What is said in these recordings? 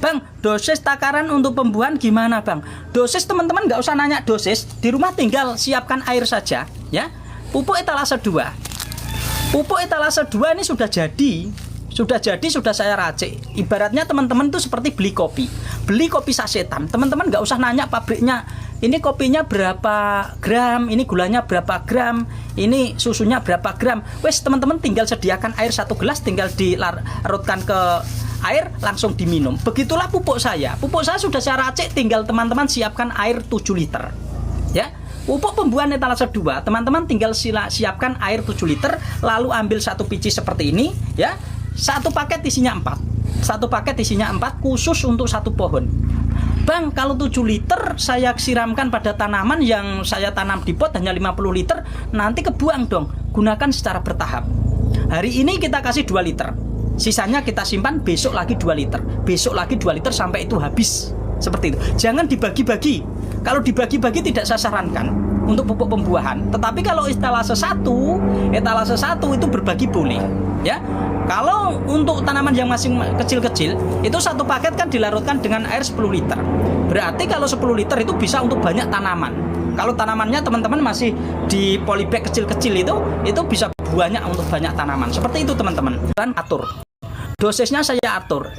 Bang, dosis takaran untuk pembuahan gimana Bang? Dosis teman-teman nggak usah nanya dosis, di rumah tinggal siapkan air saja ya. Pupuk etalase 2. Pupuk etalase 2 ini sudah jadi, sudah saya racik. Ibaratnya teman-teman itu seperti beli kopi sasetan. Teman-teman nggak usah nanya pabriknya, ini kopinya berapa gram, ini gulanya berapa gram, ini susunya berapa gram. Wes teman-teman tinggal sediakan air 1 gelas, tinggal dilarutkan ke air, langsung diminum. Begitulah pupuk saya. Pupuk saya sudah saya racik, tinggal teman-teman siapkan air 7 liter. Ya. Pupuk pembuahan etalase 2, teman-teman tinggal siapkan air 7 liter, lalu ambil 1 biji seperti ini ya. 1 paket isinya 4. 1 paket isinya 4 khusus untuk 1 pohon. Bang, kalau 7 liter saya siramkan pada tanaman yang saya tanam di pot hanya 50 liter, nanti kebuang dong. Gunakan secara bertahap. Hari ini kita kasih 2 liter. Sisanya kita simpan, besok lagi 2 liter. Besok lagi 2 liter sampai itu habis. Seperti itu. Jangan dibagi-bagi. Kalau dibagi-bagi tidak saya sarankan untuk pupuk pembuahan. Tetapi kalau etalase 1 itu berbagi boleh, ya. Kalau untuk tanaman yang masih kecil-kecil, itu 1 paket kan dilarutkan dengan air 10 liter. Berarti kalau 10 liter itu bisa untuk banyak tanaman. Kalau tanamannya teman-teman masih di polybag kecil-kecil itu bisa banyak untuk banyak tanaman. Seperti itu teman-teman. Dan atur. Dosisnya saya atur.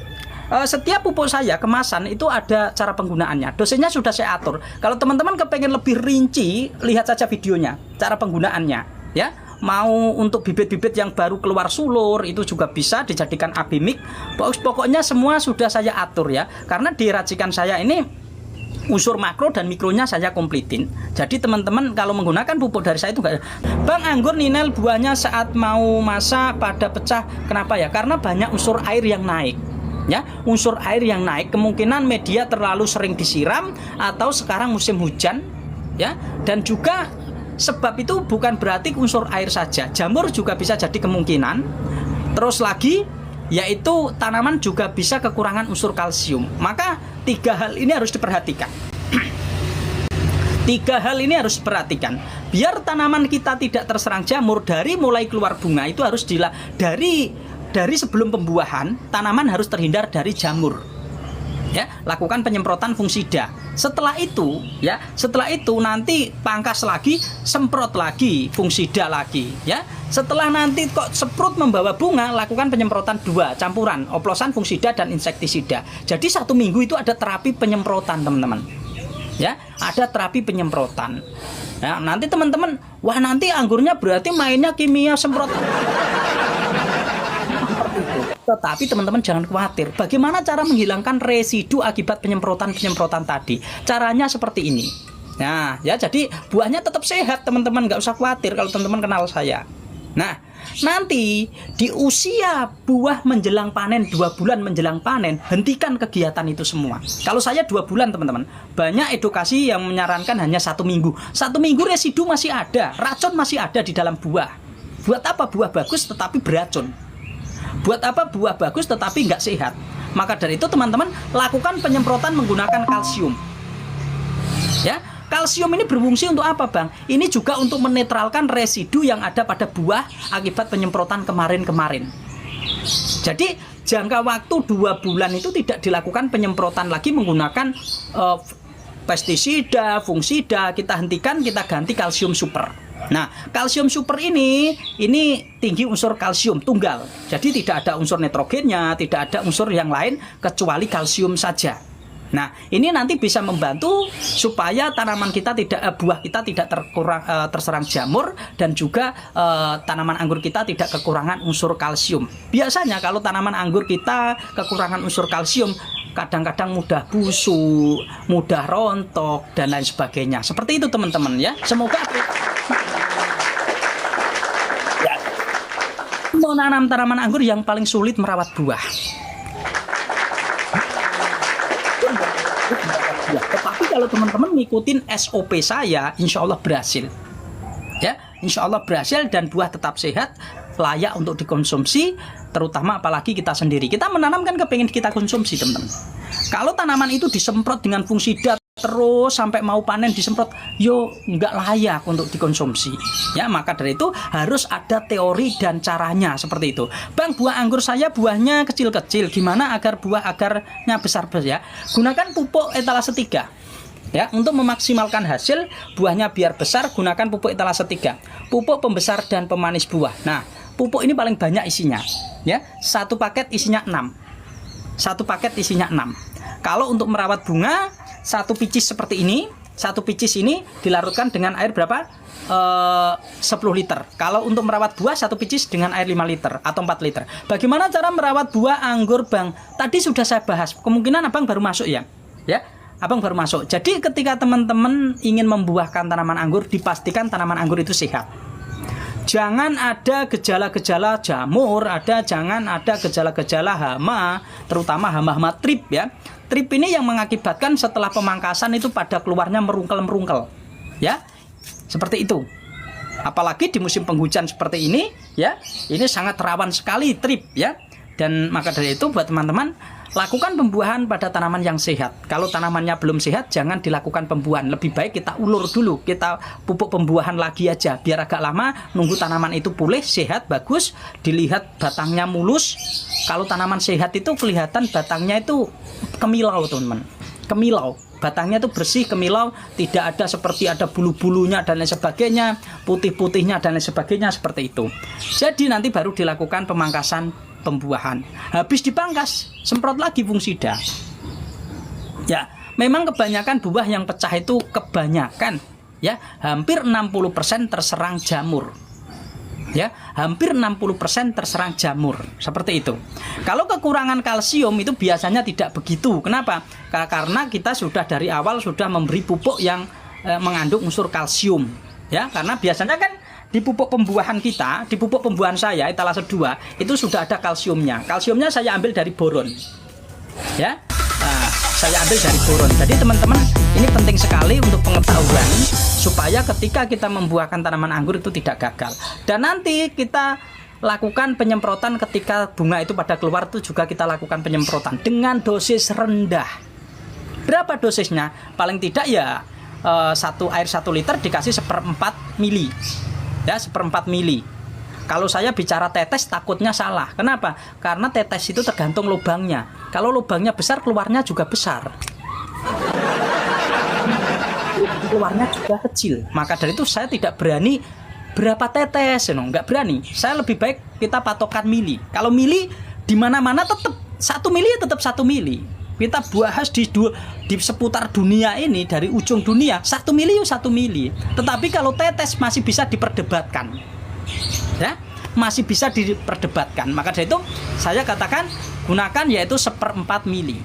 Setiap pupuk saya kemasan itu ada cara penggunaannya. Dosisnya sudah saya atur. Kalau teman-teman kepengen lebih rinci, lihat saja videonya, cara penggunaannya ya. Mau untuk bibit-bibit yang baru keluar sulur itu juga bisa dijadikan AB mix. Pokoknya semua sudah saya atur ya. Karena di racikan saya ini unsur makro dan mikronya saya komplitin. Jadi teman-teman kalau menggunakan pupuk dari saya itu enggak. Bang, anggur ninel buahnya saat mau masa pada pecah. Kenapa ya? Karena banyak unsur air yang naik. Ya, unsur air yang naik, kemungkinan media terlalu sering disiram atau sekarang musim hujan ya. Dan juga sebab itu bukan berarti unsur air saja, jamur juga bisa jadi kemungkinan. Terus lagi yaitu tanaman juga bisa kekurangan unsur kalsium. Maka 3 hal ini harus diperhatikan. 3 hal ini harus diperhatikan biar tanaman kita tidak terserang jamur. Dari mulai keluar bunga itu harus dari sebelum pembuahan, tanaman harus terhindar dari jamur. Ya, lakukan penyemprotan fungsida. Setelah itu nanti pangkas lagi, semprot lagi fungsida lagi, ya. Setelah nanti kok semprot membawa bunga, lakukan penyemprotan 2 campuran, oplosan fungsida dan insektisida. Jadi 1 minggu itu ada terapi penyemprotan, teman-teman. Ya, ada terapi penyemprotan. Ya, nanti teman-teman, wah nanti anggurnya berarti mainnya kimia semprot. Tetapi teman-teman jangan khawatir. Bagaimana cara menghilangkan residu akibat penyemprotan tadi? Caranya seperti ini. Nah, ya jadi buahnya tetap sehat, teman-teman. Nggak usah khawatir kalau teman-teman kenal saya. Nah, nanti di usia buah menjelang panen, 2 bulan menjelang panen, hentikan kegiatan itu semua. Kalau saya 2 bulan, teman-teman. Banyak edukasi yang menyarankan hanya 1 minggu. 1 minggu residu masih ada, racun masih ada di dalam buah. Buat apa buah bagus tetapi beracun? Buat apa buah bagus tetapi nggak sehat? Maka dari itu teman-teman lakukan penyemprotan menggunakan kalsium. Ya, kalsium ini berfungsi untuk apa, Bang? Ini juga untuk menetralkan residu yang ada pada buah akibat penyemprotan kemarin-kemarin. Jadi jangka waktu 2 bulan itu tidak dilakukan penyemprotan lagi menggunakan pestisida, fungsida. Kita hentikan, kita ganti kalsium super. Nah, kalsium super ini tinggi unsur kalsium tunggal. Jadi tidak ada unsur nitrogennya, tidak ada unsur yang lain kecuali kalsium saja. Nah, ini nanti bisa membantu supaya tanaman kita buah kita tidak terserang jamur dan juga tanaman anggur kita tidak kekurangan unsur kalsium. Biasanya kalau tanaman anggur kita kekurangan unsur kalsium, kadang-kadang mudah busuk, mudah rontok dan lain sebagainya. Seperti itu teman-teman ya. Semoga mau nanam tanaman anggur yang paling sulit merawat buah. Tetapi kalau teman-teman ngikutin SOP saya, insya Allah berhasil. Ya, insya Allah berhasil dan buah tetap sehat, layak untuk dikonsumsi, terutama apalagi kita sendiri. Kita menanam kan kepengen kita konsumsi, teman-teman. Kalau tanaman itu disemprot dengan fungsida terus sampai mau panen disemprot, yo nggak layak untuk dikonsumsi. Ya, maka dari itu harus ada teori dan caranya seperti itu. Bang, buah anggur saya buahnya kecil-kecil, gimana agar buah akarnya besar ya? Gunakan pupuk etalase 3. Ya, untuk memaksimalkan hasil buahnya biar besar, gunakan pupuk etalase 3. Pupuk pembesar dan pemanis buah. Nah, pupuk ini paling banyak isinya. Ya, satu paket isinya 6. Satu paket isinya 6. Kalau untuk merawat bunga, satu picis seperti ini, satu picis ini dilarutkan dengan air berapa? 10 liter. Kalau untuk merawat buah, satu picis dengan air 5 liter atau 4 liter. Bagaimana cara merawat buah anggur, Bang? Tadi sudah saya bahas. Kemungkinan Abang baru masuk ya. Ya, Abang baru masuk. Jadi ketika teman-teman ingin membuahkan tanaman anggur, dipastikan tanaman anggur itu sehat. Jangan ada gejala-gejala jamur, jangan ada gejala-gejala hama, terutama hama-hama trip ya. Trip ini yang mengakibatkan setelah pemangkasan itu pada keluarnya merungkel-merungkel. Ya. Seperti itu. Apalagi di musim penghujan seperti ini, ya. Ini sangat rawan sekali trip ya. Dan maka dari itu buat teman-teman, lakukan pembuahan pada tanaman yang sehat. Kalau tanamannya belum sehat, jangan dilakukan pembuahan. Lebih baik kita ulur dulu, kita pupuk pembuahan lagi aja, biar agak lama, nunggu tanaman itu pulih, sehat, bagus, dilihat batangnya mulus. Kalau tanaman sehat itu kelihatan batangnya itu kemilau, teman-teman. Kemilau. Batangnya itu bersih, kemilau, tidak ada seperti ada bulu-bulunya dan lain sebagainya, putih-putihnya dan lain sebagainya, seperti itu. Jadi nanti baru dilakukan pemangkasan pembuahan. Habis dipangkas, semprot lagi fungsida. Ya, memang kebanyakan buah yang pecah itu kebanyakan ya, hampir 60% terserang jamur. Ya, hampir 60% terserang jamur. Seperti itu. Kalau kekurangan kalsium itu biasanya tidak begitu. Kenapa? Karena kita sudah dari awal sudah memberi pupuk yang mengandung unsur kalsium. Ya, karena biasanya kan di pupuk pembuahan kita, di pupuk pembuahan saya etalase 2 itu sudah ada kalsiumnya. Kalsiumnya saya ambil dari boron. Ya. Nah, saya ambil dari boron. Jadi teman-teman, ini penting sekali untuk pengetahuan supaya ketika kita membuahkan tanaman anggur itu tidak gagal. Dan nanti kita lakukan penyemprotan ketika bunga itu pada keluar itu juga kita lakukan penyemprotan dengan dosis rendah. Berapa dosisnya? Paling tidak ya air 1 liter dikasih 1/4 mili. Ya, 1/4 mili. Kalau saya bicara tetes takutnya salah. Kenapa? Karena tetes itu tergantung lubangnya. Kalau lubangnya besar, keluarnya juga besar. Keluarnya juga kecil. Maka dari itu saya tidak berani berapa tetes, nggak berani. Saya lebih baik kita patokan mili. Kalau mili di mana-mana tetap 1 mili ya tetap 1 mili. Kita bahas di seputar dunia ini, dari ujung dunia 1 mili ya 1 mili. Tetapi kalau tetes masih bisa diperdebatkan. Ya, masih bisa diperdebatkan. Maka dari itu saya katakan gunakan yaitu 1/4 mili.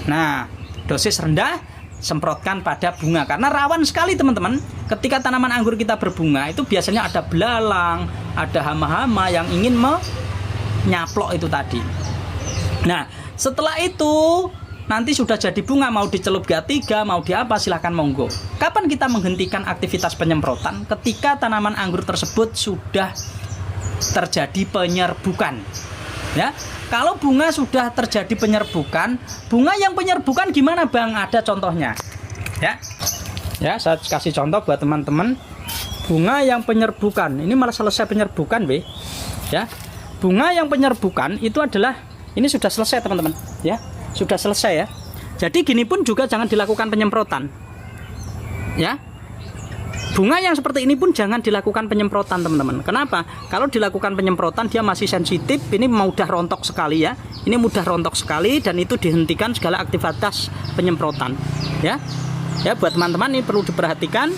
Nah, dosis rendah semprotkan pada bunga karena rawan sekali teman-teman. Ketika tanaman anggur kita berbunga itu biasanya ada belalang, ada hama-hama yang ingin menyaplok itu tadi. Nah, setelah itu nanti sudah jadi bunga, mau dicelup G3, mau di apa, silahkan monggo. Kapan kita menghentikan aktivitas penyemprotan? Ketika tanaman anggur tersebut sudah terjadi penyerbukan. Ya, kalau bunga sudah terjadi penyerbukan, bunga yang penyerbukan gimana, Bang? Ada contohnya. Ya, saya kasih contoh buat teman-teman. Bunga yang penyerbukan, ini malah selesai penyerbukan, ya. Bunga yang penyerbukan itu adalah ini sudah selesai, teman-teman, ya. Sudah selesai ya. Jadi gini pun juga jangan dilakukan penyemprotan. Ya. Bunga yang seperti ini pun jangan dilakukan penyemprotan, teman-teman. Kenapa? Kalau dilakukan penyemprotan dia masih sensitif, ini mudah rontok sekali ya. Ini mudah rontok sekali dan itu dihentikan segala aktivitas penyemprotan. Ya. Ya, buat teman-teman ini perlu diperhatikan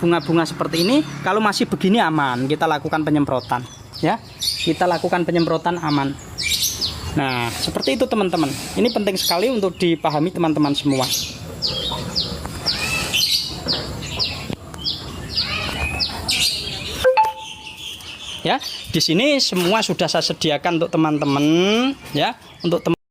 bunga-bunga seperti ini. Kalau masih begini aman, kita lakukan penyemprotan. Ya. Kita lakukan penyemprotan aman. Nah, seperti itu teman-teman. Ini penting sekali untuk dipahami teman-teman semua. Ya, di sini semua sudah saya sediakan untuk teman-teman, ya, untuk teman